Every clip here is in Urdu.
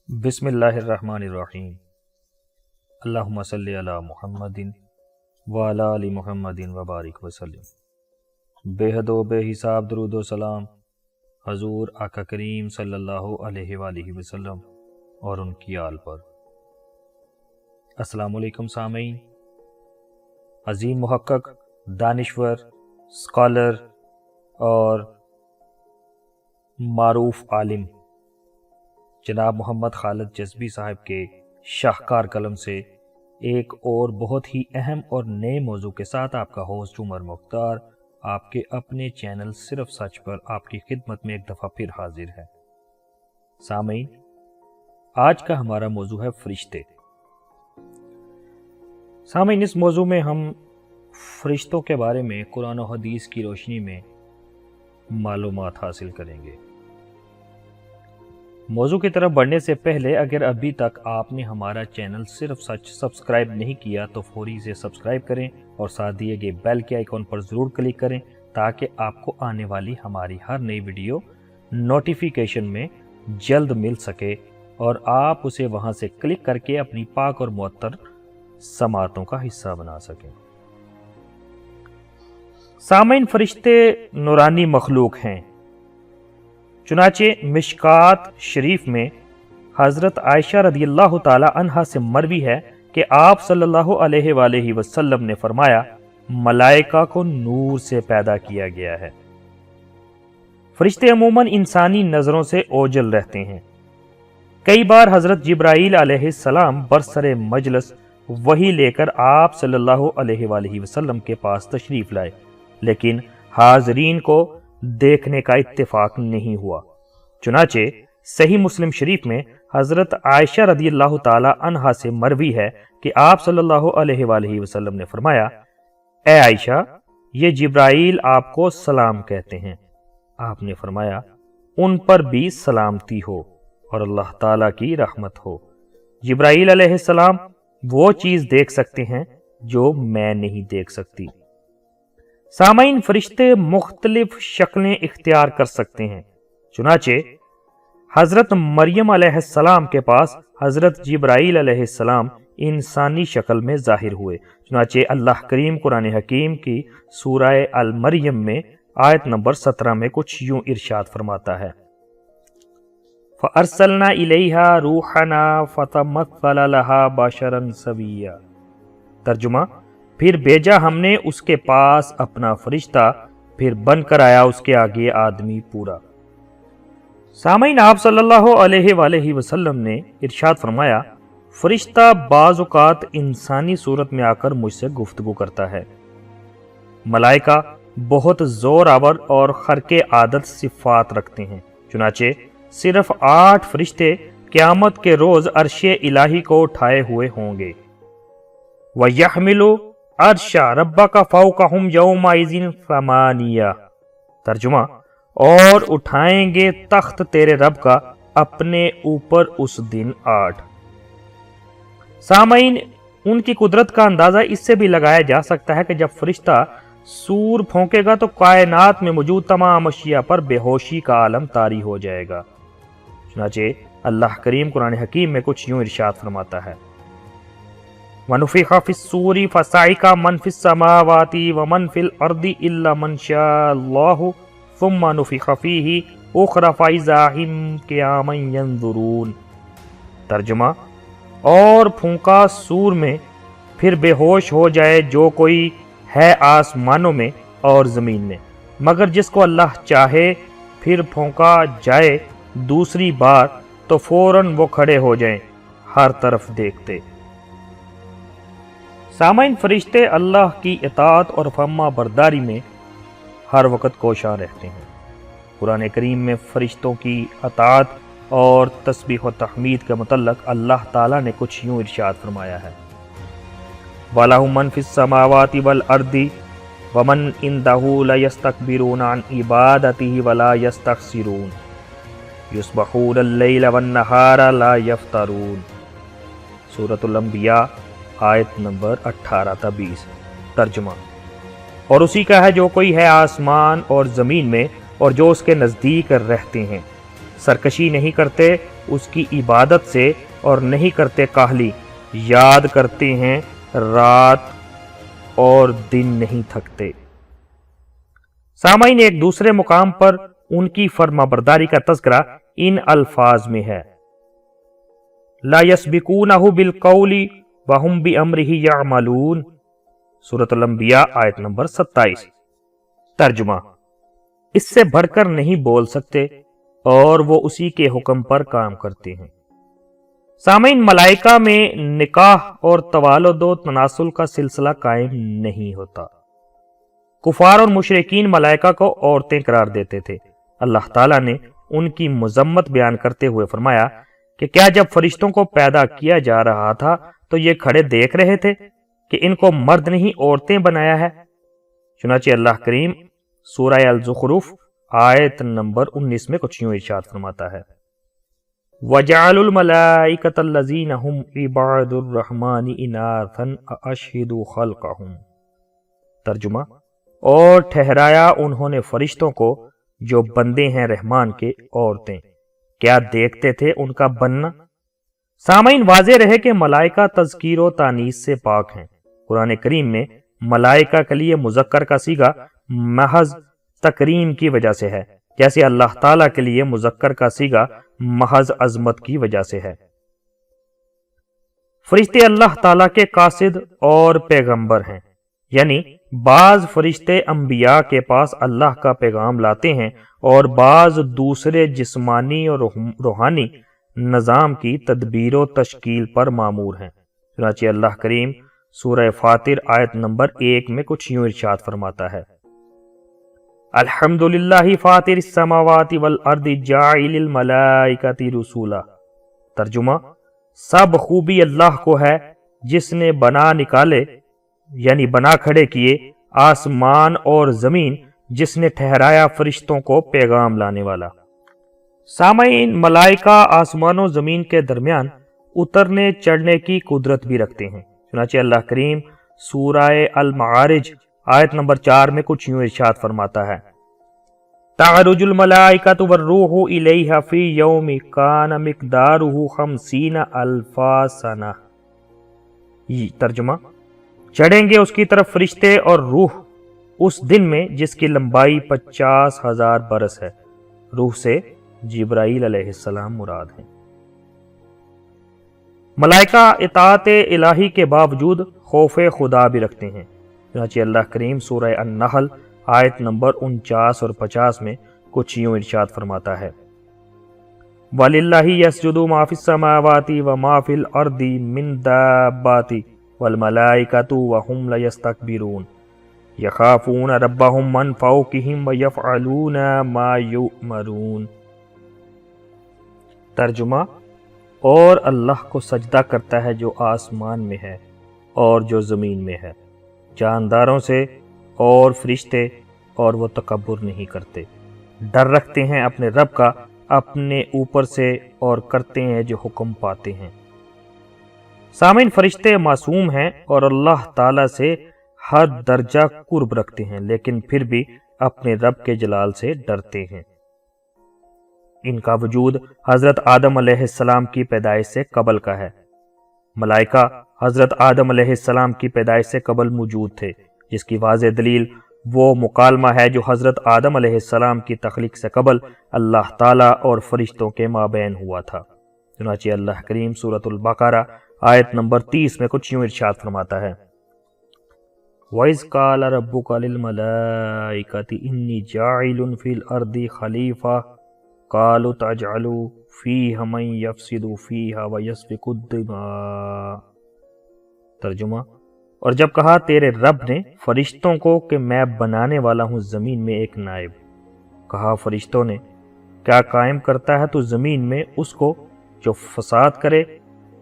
بسم اللہ الرحمن الرحیم۔ اللہم صلی علی محمد وعلی آل محمد وبارک وسلم۔ بے حد و بے حساب درود و سلام حضور آقا کریم صلی اللہ علیہ وآلہ وسلم اور ان کی آل پر۔ السلام علیکم سامعین۔ عظیم محقق، دانشور، اسکالر اور معروف عالم جناب محمد خالد جذبی صاحب کے شاہکار قلم سے ایک اور بہت ہی اہم اور نئے موضوع کے ساتھ آپ کا ہوسٹ عمر مختار آپ کے اپنے چینل صرف سچ پر آپ کی خدمت میں ایک دفعہ پھر حاضر ہے۔ سامعین، آج کا ہمارا موضوع ہے فرشتے۔ سامعین، اس موضوع میں ہم فرشتوں کے بارے میں قرآن و حدیث کی روشنی میں معلومات حاصل کریں گے۔ موضوع کی طرف بڑھنے سے پہلے اگر ابھی تک آپ نے ہمارا چینل صرف سچ سبسکرائب نہیں کیا تو فوری سے سبسکرائب کریں اور ساتھ دیے گئے بیل کے آئیکن پر ضرور کلک کریں تاکہ آپ کو آنے والی ہماری ہر نئی ویڈیو نوٹیفیکیشن میں جلد مل سکے اور آپ اسے وہاں سے کلک کر کے اپنی پاک اور معطر سماعتوں کا حصہ بنا سکیں۔ سامعین، فرشتے نورانی مخلوق ہیں۔ چنانچہ مشکات شریف میں حضرت عائشہ رضی اللہ تعالی عنہا سے مروی ہے کہ آپ صلی اللہ علیہ وآلہ وسلم نے فرمایا، ملائکہ کو نور سے پیدا کیا گیا ہے۔ فرشتے عموماً انسانی نظروں سے اوجھل رہتے ہیں۔ کئی بار حضرت جبرائیل علیہ السلام برسر مجلس وحی لے کر آپ صلی اللہ علیہ وآلہ وسلم کے پاس تشریف لائے، لیکن حاضرین کو دیکھنے کا اتفاق نہیں ہوا۔ چنانچہ صحیح مسلم شریف میں حضرت عائشہ رضی اللہ تعالی عنہا سے مروی ہے کہ آپ صلی اللہ علیہ وآلہ وسلم نے فرمایا، اے عائشہ، یہ جبرائیل آپ کو سلام کہتے ہیں۔ آپ نے فرمایا، ان پر بھی سلامتی ہو اور اللہ تعالی کی رحمت ہو۔ جبرائیل علیہ السلام وہ چیز دیکھ سکتے ہیں جو میں نہیں دیکھ سکتی۔ سامعین، فرشتے مختلف شکلیں اختیار کر سکتے ہیں۔ چنانچہ حضرت مریم علیہ السلام کے پاس حضرت جبرائیل علیہ السلام انسانی شکل میں ظاہر ہوئے۔ چنانچہ اللہ کریم قرآن حکیم کی سورہ المریم میں آیت نمبر 17 میں کچھ یوں ارشاد فرماتا ہے، فَأَرْسَلْنَا إِلَيْهَا رُوحَنَا فَتَمَثَّلَ لَهَا بَشَرًا سَوِيًّا۔ ترجمہ، پھر بھیجا ہم نے اس کے پاس اپنا فرشتہ، پھر بن کر آیا اس کے آگے آدمی پورا۔ سامعین، آپ صلی اللہ علیہ وآلہ وسلم نے ارشاد فرمایا، فرشتہ بعض اوقات انسانی صورت میں آ کر مجھ سے گفتگو کرتا ہے۔ ملائکہ بہت زور آور اور خرق عادت صفات رکھتے ہیں۔ چنانچہ صرف 8 فرشتے قیامت کے روز عرش الہی کو اٹھائے ہوئے ہوں گے۔ وَيَحْمِلُ عرش ربک فوقہم یومئذ ثمانیہ۔ ترجمہ، اور اٹھائیں گے تخت تیرے رب کا اپنے اوپر اس دن 8۔ سامعین، ان کی قدرت کا اندازہ اس سے بھی لگایا جا سکتا ہے کہ جب فرشتہ سور پھونکے گا تو کائنات میں موجود تمام اشیاء پر بے ہوشی کا عالم طاری ہو جائے گا۔ چنانچہ اللہ کریم قرآن حکیم میں کچھ یوں ارشاد فرماتا ہے، وَنُفِخَ فِي الصُّورِ فَصَعِقَ مَنْ فِي السَّمَاوَاتِ وَمَنْ فِي الْأَرْضِ إِلَّا مَنْ شَاءَ اللَّهُ ثُمَّ نُفِخَ فِيهِ أُخْرَى فَإِذَا هُمْ قِيَامٌ يَنظُرُونَ۔ ترجمہ، اور پھونکا سور میں، پھر بے ہوش ہو جائے جو کوئی ہے آسمانوں میں اور زمین میں، مگر جس کو اللہ چاہے، پھر پھونکا جائے دوسری بار تو فوراً وہ کھڑے ہو جائیں ہر طرف دیکھتے۔ سامعین، فرشتے اللہ کی اطاعت اور فرما برداری میں ہر وقت کوشاں رہتے ہیں۔ قرآن کریم میں فرشتوں کی اطاعت اور تسبیح و تحمید کے متعلق اللہ تعالیٰ نے کچھ یوں ارشاد فرمایا ہے، وَلَهُ مَنْ فِي السَّمَاوَاتِ وَالْأَرْضِ وَمَنْ عِنْدَهُ لَيَسْتَكْبِرُونَ عَنْ عِبَادَتِهِ وَلَا يَسْتَكْثِرُونَ يُسَبِّحُونَ اللَّيْلَ وَالنَّهَارَ لَا يَفْتَرُونَ۔ سورۃ الانبیاء آیت نمبر 18 تا 20۔ ترجمہ، اور اسی کا ہے جو کوئی ہے آسمان اور زمین میں اور جو اس کے نزدیک رہتے ہیں، سرکشی نہیں کرتے اس کی عبادت سے اور نہیں کرتے کاہلی، یاد کرتے ہیں رات اور دن نہیں تھکتے۔ سامعین، ایک دوسرے مقام پر ان کی فرما برداری کا تذکرہ ان الفاظ میں ہے، لا یسبقونہ بالقول وہم بامرہ یعملون، سورۃ الانبیاء آیت نمبر 27۔ ترجمہ: اس سے بڑھ کر نہیں بول سکتے اور وہ اسی کے حکم پر کام کرتے ہیں۔ سامعین، ملائکہ میں نکاح اور توالد و تناسل کا سلسلہ قائم نہیں ہوتا۔ کفار اور مشرکین ملائکہ کو عورتیں قرار دیتے تھے۔ اللہ تعالیٰ نے ان کی مذمت بیان کرتے ہوئے فرمایا کہ کیا جب فرشتوں کو پیدا کیا جا رہا تھا تو یہ کھڑے دیکھ رہے تھے کہ ان کو مرد نہیں عورتیں بنایا ہے؟ چنانچہ اللہ کریم سورہ الزخرف آیت نمبر 19 میں کچھ یوں ارشاد فرماتا ہے، وَجَعَلُوا الْمَلَائِكَةَ الَّذِينَ هُمْ عِبَادُ الرَّحْمَنِ إِنَاثًا أَشْهِدُوا خَلْقَهُمْ۔ ترجمہ: اور ٹھہرایا انہوں نے فرشتوں کو جو بندے ہیں رحمان کے عورتیں، کیا دیکھتے تھے ان کا بننا؟ سامعین، واضح رہے کہ ملائکہ تذکیر و تانیث سے پاک ہیں۔ قرآن کریم میں ملائکہ کے لیے مذکر کا صیغہ محض تکریم کی وجہ سے ہے، جیسے اللہ تعالیٰ کے لیے مذکر کا صیغہ محض عظمت کی وجہ سے ہے۔ فرشتے اللہ تعالیٰ کے قاصد اور پیغمبر ہیں، یعنی بعض فرشتے انبیاء کے پاس اللہ کا پیغام لاتے ہیں اور بعض دوسرے جسمانی اور روحانی نظام کی تدبیر و تشکیل پر مامور ہیں۔ چنانچہ اللہ کریم سورہ فاطر آیت نمبر 1 میں کچھ یوں ارشاد فرماتا ہے، الحمدللہ فاطر السماوات والارض جاعل الملائکۃ رسولا۔ ترجمہ: سب خوبی اللہ کو ہے جس نے بنا نکالے یعنی بنا کھڑے کیے آسمان اور زمین، جس نے ٹھہرایا فرشتوں کو پیغام لانے والا۔ سامعین، ملائکہ آسمان و زمین کے درمیان اترنے چڑھنے کی قدرت بھی رکھتے ہیں۔ چنانچہ اللہ کریم سورہ المعارج آیت نمبر 4 میں کچھ یوں ارشاد فرماتا ہے، تعرج الملائکۃ والروح الیہ فی یوم کان مقدارہ 50,000 سنہ۔ ترجمہ: چڑھیں گے اس کی طرف فرشتے اور روح اس دن میں جس کی لمبائی 50,000 برس ہے۔ روح سے جبرائیل علیہ السلام مراد ہیں۔ ملائکہ اطاعت الہی کے باوجود خوف خدا بھی رکھتے ہیں۔ چنانچہ اللہ کریم سورہ النحل آیت نمبر 49 اور 50 میں کچھ یوں ارشاد فرماتا ہے، وَلِلَّهِ يَسْجُدُ مَا فِي السَّمَاوَاتِ وَمَا فِي الْأَرْضِ مِن دَابَّةٍ وَالْمَلَائِكَةُ وَهُمْ لَا يَسْتَكْبِرُونَ يَخَافُونَ رَبَّهُم مَّن فَوْقِهِمْ وَيَفْعَلُونَ مَا يُؤْمَرُونَ۔ ترجمہ: اور اللہ کو سجدہ کرتا ہے جو آسمان میں ہے اور جو زمین میں ہے، جانداروں سے اور فرشتے، اور وہ تکبر نہیں کرتے، ڈر رکھتے ہیں اپنے رب کا اپنے اوپر سے اور کرتے ہیں جو حکم پاتے ہیں۔ سامعین، فرشتے معصوم ہیں اور اللہ تعالیٰ سے ہر درجہ قرب رکھتے ہیں، لیکن پھر بھی اپنے رب کے جلال سے ڈرتے ہیں۔ ان کا وجود حضرت آدم علیہ السلام کی پیدائش سے قبل کا ہے۔ ملائکہ حضرت آدم علیہ السلام کی پیدائش سے قبل موجود تھے، جس کی واضح دلیل وہ مکالمہ ہے جو حضرت آدم علیہ السلام کی تخلیق سے قبل اللہ تعالیٰ اور فرشتوں کے مابین ہوا تھا۔ چنانچہ اللہ کریم سورۃ البقرہ آیت نمبر 30 میں کچھ یوں ارشاد فرماتا ہے، وَإِذْ قَالَ رَبُّكَ لِلْمَلَائِكَةِ إِنِّي جَاعِلٌ فِي الْأَرْضِ خَلِيفَةً قَالُوا تَجْعَلُ فِيهَا مَن يَفْسِدُ فِيهَا وَيَسْفِكُ الدِّمَاءَ۔ ترجمہ: اور جب کہا تیرے رب نے فرشتوں کو کہ میں بنانے والا ہوں زمین میں ایک نائب، کہا فرشتوں نے کیا قائم کرتا ہے تو زمین میں اس کو جو فساد کرے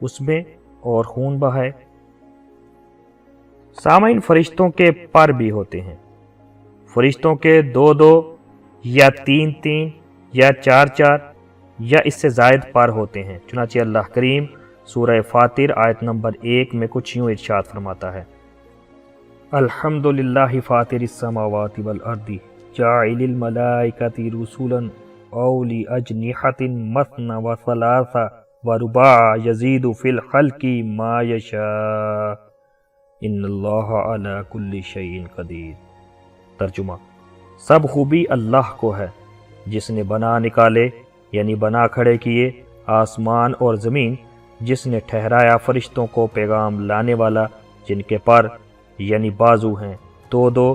اس میں اور خون بہائے۔ سامعین، فرشتوں کے پر بھی ہوتے ہیں۔ فرشتوں کے 2 یا 3 یا 4 یا اس سے زائد پر ہوتے ہیں۔ چنانچہ اللہ کریم سورہ فاطر آیت نمبر 1 میں کچھ یوں ارشاد فرماتا ہے، الحمدللہ فاطر السماوات والارض جاعل الملائکۃ رسولا اولی اجنحۃ مثنى وثلاث ورباع یزید فی الخلق ما یشاء ان اللہ علی کل شیء قدیر۔ ترجمہ، سب خوبی اللہ کو ہے جس نے بنا نکالے یعنی بنا کھڑے کیے آسمان اور زمین، جس نے ٹھہرایا فرشتوں کو پیغام لانے والا، جن کے پر یعنی بازو ہیں 2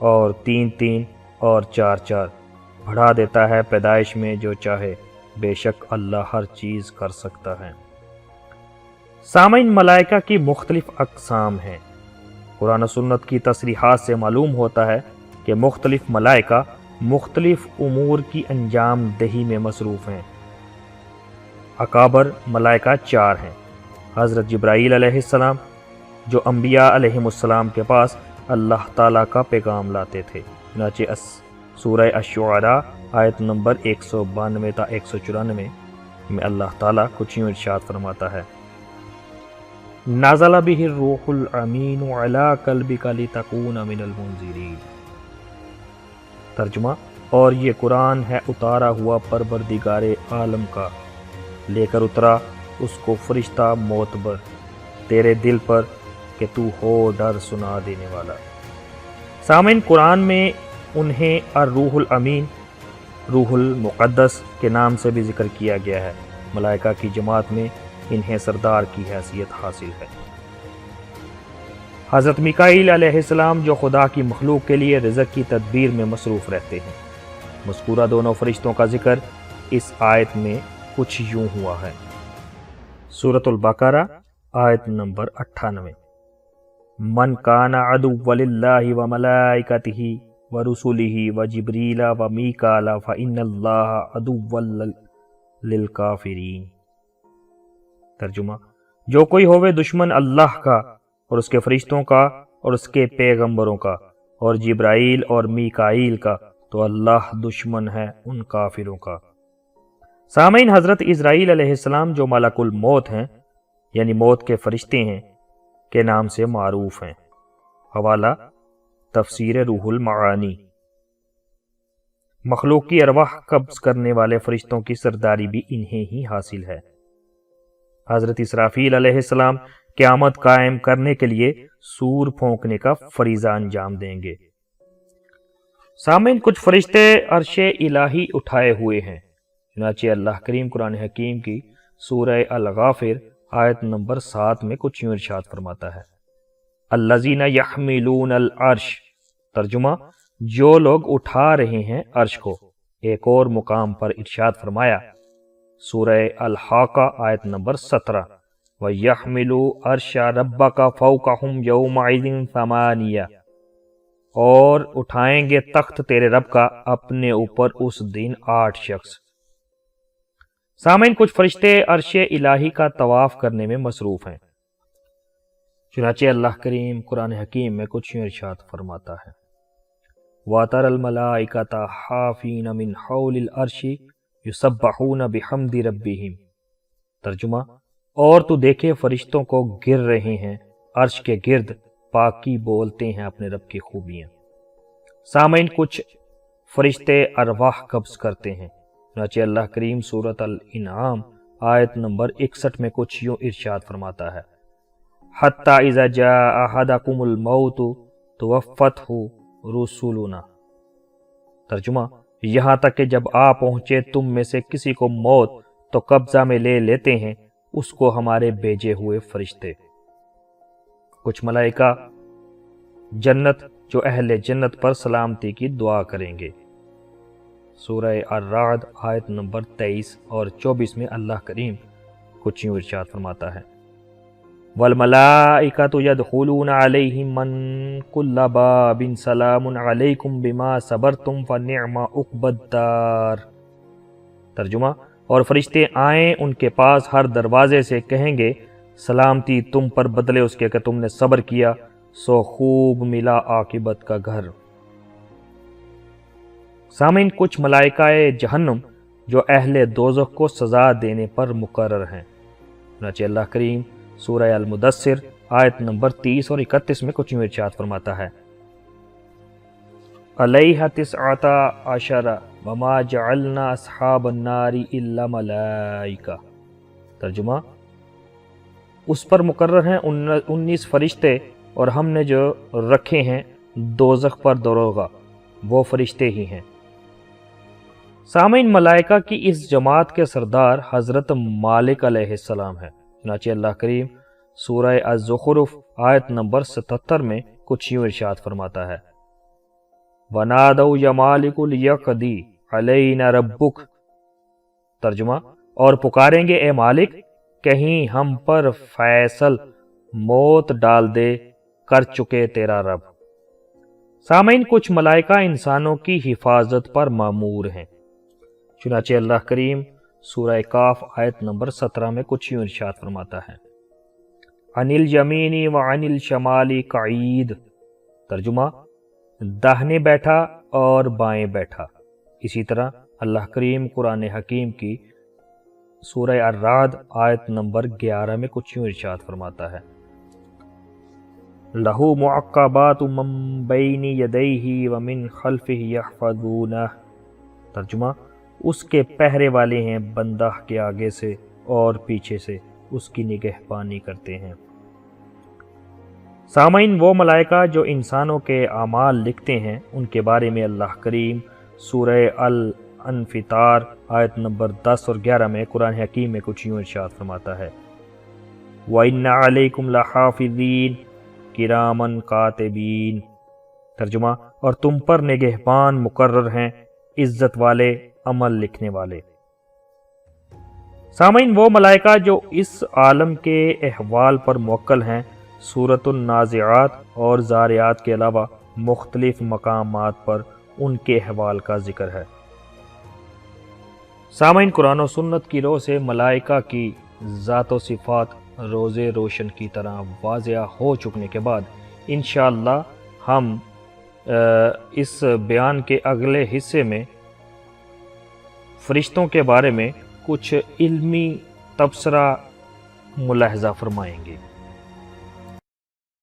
اور 3 اور 4 بڑھا دیتا ہے پیدائش میں جو چاہے، بے شک اللہ ہر چیز کر سکتا ہے۔ سامعین، ملائکہ کی مختلف اقسام ہیں۔ قرآن و سنت کی تصریحات سے معلوم ہوتا ہے کہ مختلف ملائکہ مختلف امور کی انجام دہی میں مصروف ہیں۔ اکابر ملائکہ 4 ہیں۔ حضرت جبرائیل علیہ السلام، جو انبیاء علیہم السلام کے پاس اللہ تعالیٰ کا پیغام لاتے تھے، چنانچہ سورہ الشعراء آیت نمبر 192 تا 194 میں اللہ تعالیٰ کچھ یوں ارشاد فرماتا ہے: نزل به الروح الامین علی قلبک لتکون من المنذرین۔ ترجمہ، اور یہ قرآن ہے اتارا ہوا پروردگار عالم کا، لے کر اترا اس کو فرشتہ معتبر تیرے دل پر کہ تو ہو ڈر سنا دینے والا۔ سامعین، قرآن میں انہیں الروح الامین، روح المقدس کے نام سے بھی ذکر کیا گیا ہے۔ ملائکہ کی جماعت میں انہیں سردار کی حیثیت حاصل ہے۔ حضرت میکائیل علیہ السلام، جو خدا کی مخلوق کے لیے رزق کی تدبیر میں مصروف رہتے ہیں۔ مذکورہ دونوں فرشتوں کا ذکر اس آیت میں کچھ یوں ہوا ہے۔ سورۃ البقرہ آیت نمبر 98: من کان عدوا للہ وملائکتہ ورسلہ وجبریل ومیکال فإن اللہ عدو للکافرین۔ ترجمہ، جو کوئی ہوئے دشمن اللہ کا اور اس کے فرشتوں کا اور اس کے پیغمبروں کا اور جبرائیل اور میکائیل کا، تو اللہ دشمن ہے ان کافروں کا۔ سامعین، حضرت اسرائیل علیہ السلام، جو ملک الموت ہیں یعنی موت کے فرشتے ہیں، کے نام سے معروف ہیں۔ حوالہ تفسیر روح المعانی۔ مخلوق کی ارواح قبض کرنے والے فرشتوں کی سرداری بھی انہیں ہی حاصل ہے۔ حضرت اسرافیل علیہ السلام قیامت قائم کرنے کے لیے سور پھونکنے کا فریضہ انجام دیں گے۔ سامعین، کچھ فرشتے عرش الہی اٹھائے ہوئے ہیں، چنانچہ اللہ کریم قرآن حکیم کی سورہ الغافر آیت نمبر 7 میں کچھ یوں ارشاد فرماتا ہے: الذین یحملون العرش۔ ترجمہ، جو لوگ اٹھا رہے ہیں عرش کو۔ ایک اور مقام پر ارشاد فرمایا، سورہ الحاقہ آیت نمبر 17: وَيَحْمِلُوا عَرْشَ رَبَّكَ فَوْقَهُمْ يَوْمَئِذٍ ثَمَانِيَةٌ، اور اٹھائیں گے تخت تیرے رب کا اپنے اوپر اس دن 8 شخص۔ سامعین، کچھ فرشتے عرش الہی کا طواف کرنے میں مصروف ہیں، چنانچہ اللہ کریم قرآن حکیم میں کچھ یوں ارشاد فرماتا ہے: وَتَرَى الْمَلَائِكَةَ حَافِينَ مِنْ حَوْلِ الْعَرْشِ يُسَبِّحُونَ بِحَمْدِ رَبِّهِمْ۔ ترجمہ، اور تو دیکھے فرشتوں کو گر رہے ہیں عرش کے گرد، پاکی بولتے ہیں اپنے رب کی خوبیاں۔ سامعین، کچھ فرشتے ارواح قبض کرتے ہیں، چنانچہ اللہ کریم سورۃ الانعام آیت نمبر 61 میں کچھ یوں ارشاد فرماتا ہے: حَتَّى إِذَا جَاءَ أَحَدَكُمُ الْمَوْتُ تَوَفَّتْهُ رُسُلُنَا۔ ترجمہ، یہاں تک کہ جب آ پہنچے تم میں سے کسی کو موت تو قبضہ میں لے لیتے ہیں اس کو ہمارے بھیجے ہوئے فرشتے۔ کچھ ملائکہ جنت، جو اہل جنت پر سلامتی کی دعا کریں گے۔ سورہ الرعد آیت نمبر 23 اور 24 میں اللہ کریم کچھ یوں ارشاد فرماتا ہے: وَالْمَلَائِكَةُ يَدْخُلُونَ عَلَيْهِم مِّن كُلِّ بَابٍ سَلَامٌ عَلَيْكُمْ بِمَا صَبَرْتُمْ فَنِعْمَ عُقْبَى الدَّارِ۔ ترجمہ، اور فرشتے آئیں ان کے پاس ہر دروازے سے، کہیں گے سلامتی تم پر بدلے اس کے کہ تم نے صبر کیا، سو خوب ملا عاقبت کا گھر۔ سامعین، کچھ ملائکہ جہنم جو اہل دوزخ کو سزا دینے پر مقرر ہیں، چنانچہ اللہ کریم سورہ المدثر آیت نمبر 30 اور 31 میں کچھ یوں ارشاد فرماتا ہے: علیہ 19 وما جعلنا اصحاب النار الا ملائکہ۔ ترجمہ، اس پر مقرر ہیں 19 فرشتے اور ہم نے جو رکھے ہیں دوزخ پر دروغہ وہ فرشتے ہی ہیں۔ سامعین، ملائکہ کی اس جماعت کے سردار حضرت مالک علیہ السلام ہے۔ چنانچہ اللہ کریم سورہ الزخرف آیت نمبر 77 میں کچھ یوں ارشاد فرماتا ہے، وَنَادَوْا يَا مَالِكُ لِيَقْضِي عَلَيْنَا رَبُّكَ۔ ترجمہ، اور پکاریں گے اے مالک کہیں ہم پر فیصل موت ڈال دے کر چکے تیرا رب۔ سامعین، کچھ ملائکہ انسانوں کی حفاظت پر مامور ہیں۔ چنانچہ اللہ کریم سورہ کاف آیت نمبر 17 میں کچھ یوں ارشاد فرماتا ہے، عن الیمین وعن الشمال قعید۔ ترجمہ، داہنے بیٹھا اور بائیں بیٹھا۔ اسی طرح اللہ کریم قرآن حکیم کی سورہ الرعد آیت نمبر 11 میں کچھ یوں ارشاد فرماتا ہے، لَهُ مُعَقَّبَاتٌ مِّن بَيْنِ يَدَيْهِ وَمِن خَلْفِهِ يَحْفَظُونَهُ۔ ترجمہ، اس کے پہرے والے ہیں بندہ کے آگے سے اور پیچھے سے اس کی نگہبانی کرتے ہیں۔ سامعین، وہ ملائکہ جو انسانوں کے اعمال لکھتے ہیں ان کے بارے میں اللہ کریم سورہ الانفطار آیت نمبر 10 اور 11 میں قرآن حکیم میں کچھ یوں ارشاد فرماتا ہے، وَإِنَّ عَلَيْكُمْ لَحَافِظِينَ کِرَامًا کاتبین۔ ترجمہ، اور تم پر نگہبان مقرر ہیں عزت والے عمل لکھنے والے۔ سامعین، وہ ملائکہ جو اس عالم کے احوال پر موکل ہیں سورۃ النازعات اور زاریات کے علاوہ مختلف مقامات پر ان کے احوال کا ذکر ہے۔ سامعین، قرآن و سنت کی روح سے ملائکہ کی ذات و صفات روز روشن کی طرح واضح ہو چکنے کے بعد انشاءاللہ ہم اس بیان کے اگلے حصے میں فرشتوں کے بارے میں کچھ علمی تبصرہ ملاحظہ فرمائیں گے۔